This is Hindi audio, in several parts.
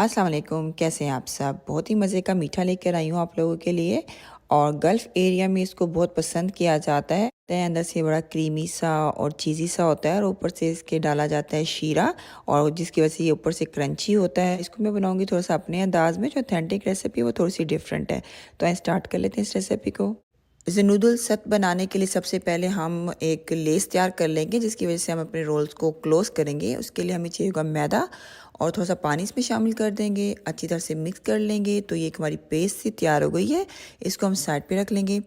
अस्सलाम वालेकुम, कैसे हैं आप सब। बहुत ही मज़े का मीठा लेकर आई हूँ आप लोगों के लिए। और गल्फ़ एरिया में इसको बहुत पसंद किया जाता है। अंदर से बड़ा क्रीमी सा और चीज़ी सा होता है और ऊपर से इसके डाला जाता है शीरा, और जिसकी वजह से ये ऊपर से क्रंची होता है। इसको मैं बनाऊंगी थोड़ा सा अपने अंदाज में। जो ऑथेंटिक रेसिपी है वो थोड़ी सी डिफरेंट है। तो हम स्टार्ट कर लेते हैं इस रेसिपी को। इसे नूडल सख्त बनाने के लिए सबसे पहले हम एक लेस तैयार कर लेंगे, जिसकी वजह से हम अपने रोल्स को क्लोज करेंगे। उसके लिए हमें चाहिए होगा मैदा, और थोड़ा सा पानी इसमें शामिल कर देंगे। अच्छी तरह से मिक्स कर लेंगे। तो ये एक हमारी पेस्ट सी तैयार हो गई है। इसको हम साइड पे रख लेंगे।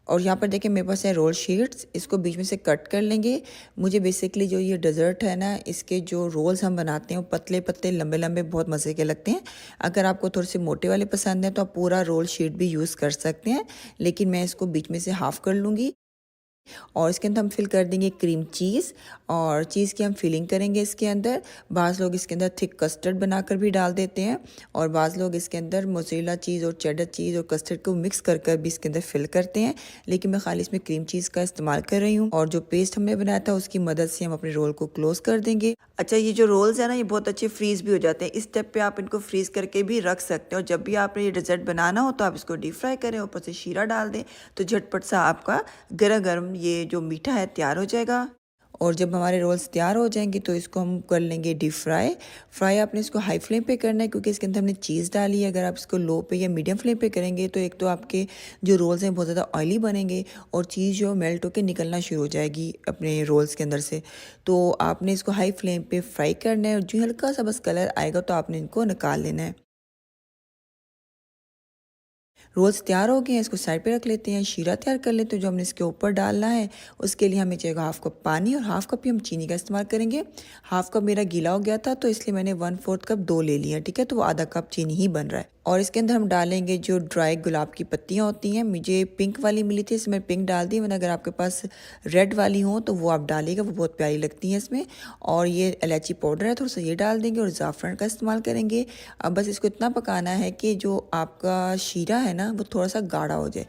और यहाँ पर देखिए मेरे पास है रोल शीट्स। इसको बीच में से कट कर लेंगे। मुझे बेसिकली जो ये डेज़र्ट है ना, इसके जो रोल्स हम बनाते हैं वो पतले पतले लंबे लंबे बहुत मज़े के लगते हैं। अगर आपको थोड़े से मोटे वाले पसंद हैं तो आप पूरा रोल शीट भी यूज़ कर सकते हैं, लेकिन मैं इसको बीच में से हाफ़ कर लूँगी। और इसके अंदर हम फिल कर देंगे क्रीम चीज़, और चीज़ की हम फिलिंग करेंगे इसके अंदर। बाज़ लोग इसके अंदर थिक कस्टर्ड बनाकर भी डाल देते हैं, और बाज़ लोग इसके अंदर मोज़रेला चीज़ और चेडर चीज़ और कस्टर्ड को मिक्स कर कर भी इसके अंदर फिल करते हैं। लेकिन मैं खाली इसमें क्रीम चीज़ का इस्तेमाल कर रही हूँ। और जो पेस्ट हमने बनाया था उसकी मदद से हम अपने रोल को क्लोज़ कर देंगे। अच्छा, ये जो रोल्स है ना, ये बहुत अच्छे फ्रीज़ भी हो जाते हैं। इस स्टेप पे आप इनको फ्रीज़ करके भी रख सकते हो। जब भी आपने ये डेज़र्ट बनाना हो तो आप इसको डीप फ्राई करें, ऊपर से शीरा डाल दें, तो झटपट सा आपका गरम गरम ये जो मीठा है तैयार हो जाएगा। और जब हमारे रोल्स तैयार हो जाएंगे तो इसको हम कर लेंगे डीप फ्राई। फ्राई आपने इसको हाई फ्लेम पे करना है, क्योंकि इसके अंदर हमने चीज़ डाली है। अगर आप इसको लो पे या मीडियम फ्लेम पे करेंगे तो एक तो आपके जो रोल्स हैं बहुत ज़्यादा ऑयली बनेंगे, और चीज़ जो मेल्ट होकर निकलना शुरू हो जाएगी अपने रोल्स के अंदर से। तो आपने इसको हाई फ्लेम पे फ्राई करना है, और जो हल्का सा बस कलर आएगा तो आपने इनको निकाल लेना है। रोल्स तैयार हो गए हैं, इसको साइड पे रख लेते हैं। शीरा तैयार कर लेते हैं जो हमने इसके ऊपर डालना है। उसके लिए हमें चाहिए हाफ़ कप पानी, और हाफ़ कप ही हम चीनी का इस्तेमाल करेंगे। हाफ़ कप मेरा गीला हो गया था तो इसलिए मैंने 1/4 कप दो ले लिया, ठीक है। तो वो आधा कप चीनी ही बन रहा है। और इसके अंदर हम डालेंगे जो ड्राई गुलाब की पत्तियाँ होती हैं। मुझे पिंक वाली मिली थी, इसमें पिंक डाल दी मैंने। अगर आपके पास रेड वाली हो तो वो आप डालिएगा, वो बहुत प्यारी लगती हैं इसमें। और ये इलायची पाउडर है, थोड़ा सा ये डाल देंगे, और ज़ाफ़रान का इस्तेमाल करेंगे। अब बस इसको इतना पकाना है कि जो आपका शीरा है ना वो थोड़ा सा गाढ़ा हो जाए।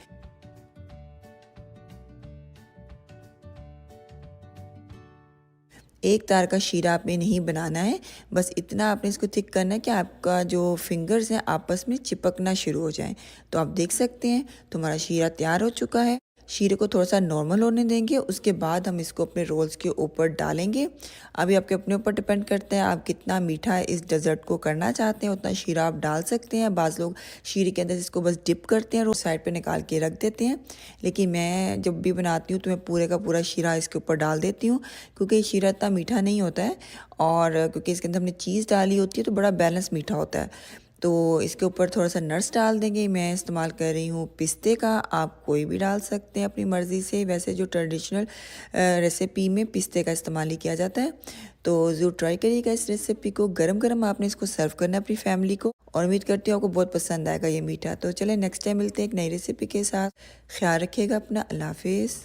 एक तार का शीरा आपने नहीं बनाना है। बस इतना आपने इसको थिक करना है कि आपका जो फिंगर्स हैं आपस में चिपकना शुरू हो जाएं। तो आप देख सकते हैं तो हमारा शीरा तैयार हो चुका है। शीरे को थोड़ा सा नॉर्मल होने देंगे, उसके बाद हम इसको अपने रोल्स के ऊपर डालेंगे। अभी आपके अपने ऊपर डिपेंड करता है आप कितना मीठा इस डेज़र्ट को करना चाहते हैं, उतना शीरा आप डाल सकते हैं। बाज़ लोग शीरे के अंदर इसको बस डिप करते हैं, रोल साइड पे निकाल के रख देते हैं। लेकिन मैं जब भी बनाती हूँ तो मैं पूरे का पूरा शीरा इसके ऊपर डाल देती हूँ, क्योंकि शीरा इतना मीठा नहीं होता है। और क्योंकि इसके अंदर हमने चीज़ डाली होती है तो बड़ा बैलेंस मीठा होता है। तो इसके ऊपर थोड़ा सा नट्स डाल देंगे। मैं इस्तेमाल कर रही हूँ पिस्ते का, आप कोई भी डाल सकते हैं अपनी मर्ज़ी से। वैसे जो ट्रेडिशनल रेसिपी में पिस्ते का इस्तेमाल ही किया जाता है। तो ज़रूर ट्राई करिएगा इस रेसिपी को। गरम गरम आपने इसको सर्व करना है अपनी फैमिली को, और उम्मीद करती हूँ आपको बहुत पसंद आएगा ये मीठा। तो चले नेक्स्ट टाइम मिलते हैं एक नई रेसिपी के साथ। ख्याल रखिएगा अपना। अल्लाह हाफिज़।